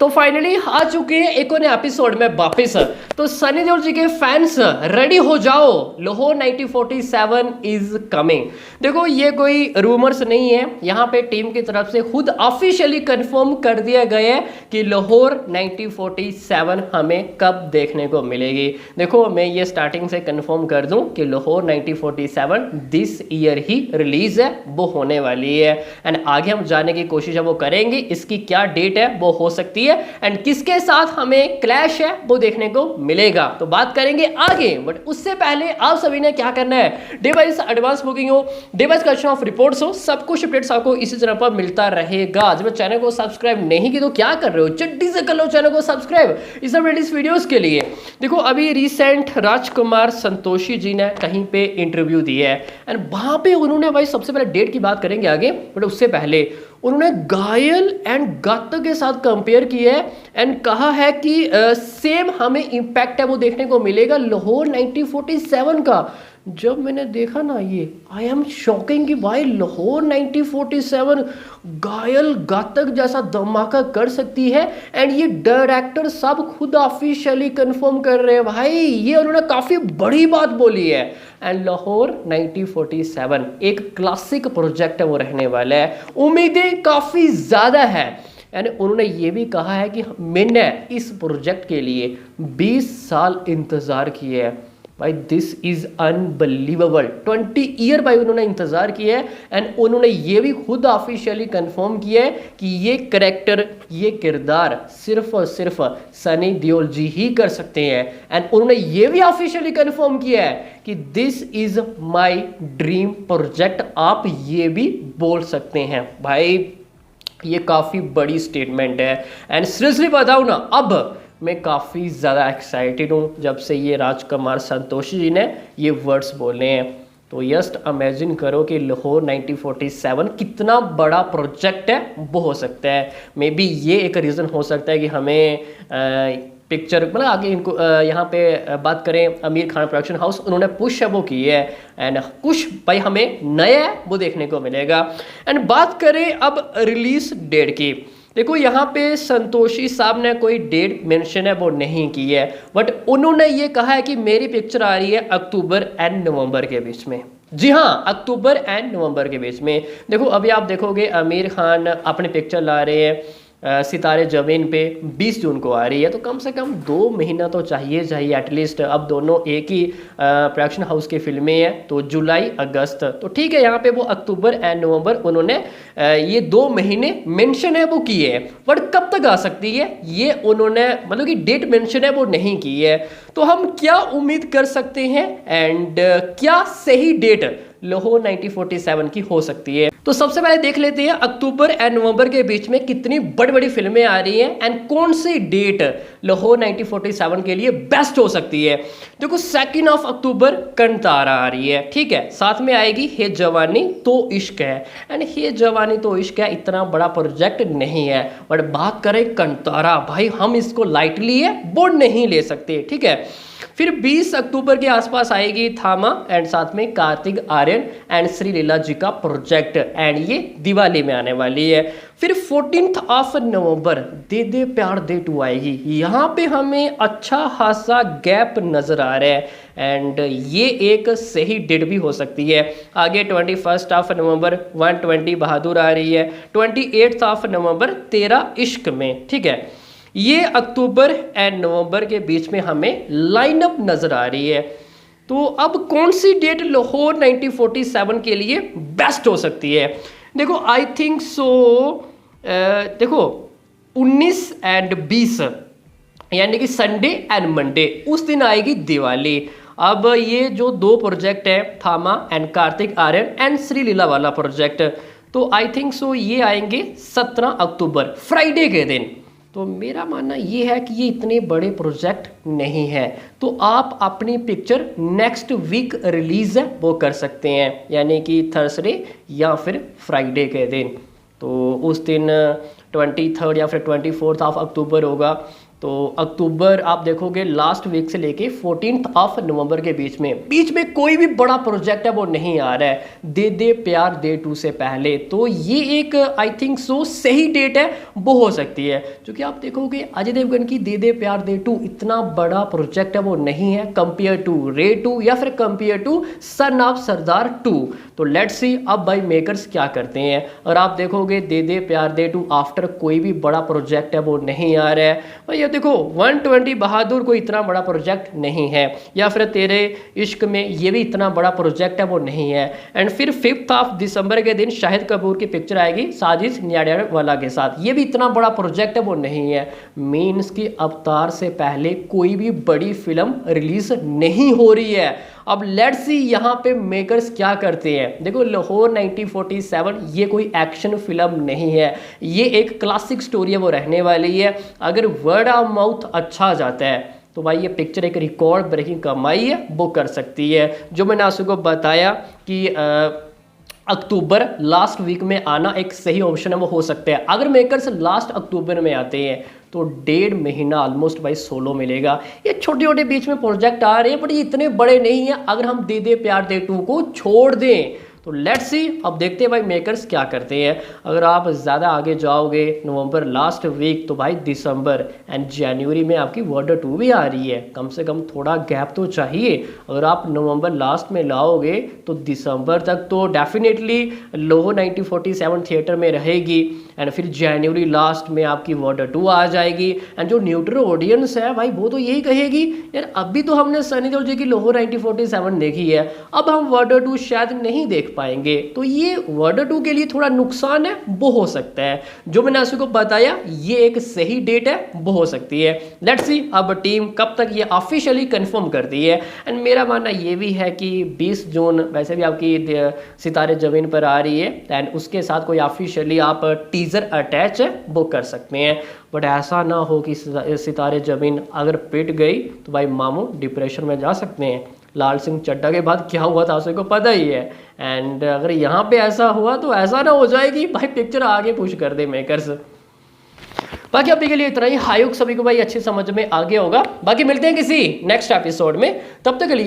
तो फाइनली आ चुके हैं एक और एपिसोड में वापस। तो सनी देओल जी के फैंस रेडी हो जाओ, लाहौर 1947 इज कमिंग। देखो ये कोई रूमर्स नहीं है, यहाँ पे टीम की तरफ से खुद ऑफिशियली कंफर्म कर दिया गया है कि लाहौर 1947 हमें कब देखने को मिलेगी। देखो मैं ये स्टार्टिंग से कंफर्म कर दूं कि Lahore 1947 this year he release है, वो होने वाली है। एंड आगे हम जानने की कोशिश है वो करेंगे, इसकी क्या डेट है वो हो सकती है एंड किसके साथ हमें क्लैश है वो देखने को मिलेगा। तो बात करेंगे आगे, बट उससे पहले आप सभी ने क्या करना है, डे वाइज एडवांस बुकिंग हो, day wise collection of reports हो, सब कुछ अपडेट्स आपको इसी चैनल पर मिलता रहेगा। जब चैनल को सब्सक्राइब नहीं की तो क्या कर रहे हो, जल्दी से कर लो चैनल को सब्सक्राइब इस लेटेस्ट वीडियोस के लिए। देखो अभी रिसेंट राजकुमार संतोषी जी ने कहीं पे इंटरव्यू दिया है एंड वहां पे उन्होंने, भाई सबसे पहले डेट की बात करेंगे आगे, बट उससे पहले उन्होंने घायल एंड गातक के साथ कंपेयर किया है एंड कहा है कि सेम हमें इम्पैक्ट है वो देखने को मिलेगा लाहौर 1947 का। जब मैंने देखा ना ये, आई एम शॉकिंग कि भाई लाहौर 1947 घायल गातक जैसा धमाका कर सकती है एंड ये डायरेक्टर सब खुद ऑफिशियली कंफर्म कर रहे हैं। भाई ये उन्होंने काफ़ी बड़ी बात बोली है एंड लाहौर 1947 एक क्लासिक प्रोजेक्ट है वो रहने वाला है, उम्मीदें काफ़ी ज़्यादा है। यानी उन्होंने ये भी कहा है कि मैंने इस प्रोजेक्ट के लिए 20 साल इंतज़ार किए हैं। भाई दिस इज़ अनबिलीवेबल, 20 ईयर भाई उन्होंने इंतज़ार किया है एंड उन्होंने ये भी खुद ऑफिशियली कंफर्म किया है कि ये करैक्टर, ये किरदार सिर्फ और सिर्फ सनी देओल जी ही कर सकते हैं। एंड उन्होंने ये भी ऑफिशियली कंफर्म किया है कि this is my dream project, आप ये भी बोल सकते हैं। भाई ये काफ़ी बड़ी स्टेटमेंट है एंड सीरियसली बताऊँ ना, अब मैं काफ़ी ज़्यादा एक्साइटेड हूँ जब से ये राजकुमार संतोषी जी ने ये वर्ड्स बोले हैं। तो जस्ट इमेजिन करो कि लाहौर 1947 कितना बड़ा प्रोजेक्ट है वो हो सकता है। मे बी ये एक रीज़न हो सकता है कि हमें पिक्चर मतलब आगे इनको यहाँ पे बात करें, आमिर खान प्रोडक्शन हाउस उन्होंने पुश है वो की है एंड कुछ भाई हमें नया है वो देखने को मिलेगा। एंड बात करें अब रिलीज डेट की, देखो यहाँ पे संतोषी साहब ने कोई डेट मेंशन है वो नहीं की है, बट उन्होंने ये कहा है कि मेरी पिक्चर आ रही है अक्टूबर एंड नवंबर के बीच में। जी हाँ, अक्टूबर एंड नवंबर के बीच में। देखो अभी आप देखोगे आमिर खान अपनी पिक्चर ला रहे हैं सितारे ज़मीन पे 20 जून को आ रही है, तो कम से कम 2 महीना तो चाहिए एटलीस्ट। अब दोनों एक ही प्रोडक्शन हाउस की फिल्में हैं, तो जुलाई अगस्त, तो ठीक है यहाँ पे वो अक्टूबर एंड नवंबर उन्होंने ये 2 महीने मेंशन है वो किए हैं, बट कब तक आ सकती है ये उन्होंने मतलब कि डेट मेंशन है वो नहीं की है। तो हम क्या उम्मीद कर सकते हैं एंड क्या सही डेट लाहौर 1947 की हो सकती है। तो सबसे पहले देख लेते हैं अक्टूबर एंड नवंबर के बीच में कितनी बड़ी बड़ी फिल्में आ रही हैं एंड कौन सी डेट लाहौर 1947 के लिए बेस्ट हो सकती है। देखो 2 अक्टूबर कंतारा आ रही है, ठीक है, साथ में आएगी हे जवानी तो इश्क है एंड हे जवानी तो इश्क है इतना बड़ा प्रोजेक्ट नहीं है, बट बात करें कंतारा, भाई हम इसको लाइटली है वो नहीं ले सकते, ठीक है। फिर 20 अक्टूबर के आसपास आएगी थामा एंड साथ में कार्तिक आर्यन एंड श्री लीला जी का प्रोजेक्ट एंड ये दिवाली में आने वाली है। फिर 14 नवंबर दे दे प्यार दे 2 आएगी, यहाँ पे हमें अच्छा खासा गैप नजर आ रहा है एंड ये एक सही डेट भी हो सकती है। आगे 21 नवंबर 120 बहादुर आ रही है, 28 नवंबर 13 इश्क में, ठीक है। ये अक्टूबर एंड नवंबर के बीच में हमें लाइनअप नजर आ रही है। तो अब कौन सी डेट लाहौर 1947 के लिए बेस्ट हो सकती है? देखो आई थिंक सो, देखो 19 एंड 20 यानी कि संडे एंड मंडे, उस दिन आएगी दिवाली। अब ये जो 2 प्रोजेक्ट है थामा एंड कार्तिक आर्यन एंड श्री लीला वाला प्रोजेक्ट, तो आई थिंक सो ये आएंगे 17 अक्टूबर फ्राइडे के दिन। तो मेरा मानना ये है कि ये इतने बड़े प्रोजेक्ट नहीं है, तो आप अपनी पिक्चर नेक्स्ट वीक रिलीज है वो कर सकते हैं, यानी कि थर्सडे या फिर फ्राइडे के दिन। तो उस दिन 23 या फिर 24 अक्टूबर होगा, तो अक्टूबर आप देखोगे लास्ट वीक से लेके 14 नवंबर के बीच में कोई भी बड़ा प्रोजेक्ट है वो नहीं आ रहा है दे दे प्यार दे 2 से पहले। तो ये एक आई थिंक सो सही डेट है, वो हो सकती है, क्योंकि आप देखोगे अजय देवगन की दे दे प्यार दे 2 इतना बड़ा प्रोजेक्ट है वो नहीं है कंपेयर टू रे 2 या फिर कंपेयर टू सन ऑफ सरदार 2। तो लेट्स सी अब भाई मेकर्स क्या करते हैं। और आप देखोगे दे दे प्यार दे 2 आफ्टर कोई भी बड़ा प्रोजेक्ट है वो नहीं आ रहा है भाई। ये देखो 120 बहादुर कोई इतना बड़ा प्रोजेक्ट नहीं है, या फिर तेरे इश्क में ये भी इतना बड़ा प्रोजेक्ट है वो नहीं है। एंड फिर 5 दिसंबर के दिन शाहिद कपूर की पिक्चर आएगी साजिश न्याडियावाला के साथ, ये भी इतना बड़ा प्रोजेक्ट है वो नहीं है। मीन्स की अवतार से पहले कोई भी बड़ी फिल्म रिलीज नहीं हो रही है। अब लेट्स सी यहाँ पे मेकर्स क्या करते हैं। देखो लाहौर 1947 ये कोई एक्शन फिल्म नहीं है, ये एक क्लासिक स्टोरी है वो रहने वाली है। अगर वर्ड ऑफ माउथ अच्छा जाता है तो भाई ये पिक्चर एक रिकॉर्ड ब्रेकिंग कमाई है वो कर सकती है। जो मैंने आपको बताया कि अक्टूबर लास्ट वीक में आना एक सही ऑप्शन है वो हो सकता है। अगर मेकर्स लास्ट अक्टूबर में आते हैं तो 1.5 महीना ऑलमोस्ट भाई सोलो मिलेगा। ये छोटे छोटे बीच में प्रोजेक्ट आ रहे हैं बट ये इतने बड़े नहीं है। अगर हम दे दे प्यार दे 2 को छोड़ दें तो लेट्स सी अब देखते हैं भाई मेकर्स क्या करते हैं। अगर आप ज़्यादा आगे जाओगे नवंबर लास्ट वीक तो भाई दिसंबर एंड जनवरी में आपकी वाटर 2 भी आ रही है, कम से कम थोड़ा गैप तो चाहिए। अगर आप नवंबर लास्ट में लाओगे तो दिसंबर तक तो डेफिनेटली लाहौर 1947 थिएटर में रहेगी एंड फिर जनवरी लास्ट में आपकी वाटर 2 आ जाएगी। एंड जो न्यूट्रल ऑडियंस है भाई वो तो यही कहेगी यार अभी तो हमने सनी देओल जी की लाहौर 1947 देखी है, अब हम वाटर 2 शायद नहीं देख पाएंगे। तो ये वाटर 2 के लिए थोड़ा नुकसान है वो हो सकता है। जो मैंने आपको बताया ये एक सही डेट है वो हो सकती है। लेट्स सी अब टीम कब तक ये ऑफिशियली कंफर्म करती है। एंड मेरा मानना ये भी है कि 20 जून वैसे भी आपकी सितारे ज़मीन पर आ रही है एंड उसके साथ कोई ऑफिशियली आप टीजर अटैच है वो कर सकते हैं। बट ऐसा ना हो कि सितारे ज़मीन अगर पिट गई तो भाई मामू डिप्रेशन में जा सकते हैं। लाल सिंह चड्ढा के बाद क्या हुआ था उसको पता ही है। एंड अगर यहाँ पे ऐसा हुआ तो ऐसा ना हो जाए कि भाई पिक्चर आगे पुश कर दे मेकर्स। बाकी अभी के लिए इतना ही। हायुक सभी को भाई अच्छी समझ में आ गया होगा। बाकी मिलते हैं किसी नेक्स्ट एपिसोड में, तब तक के लिए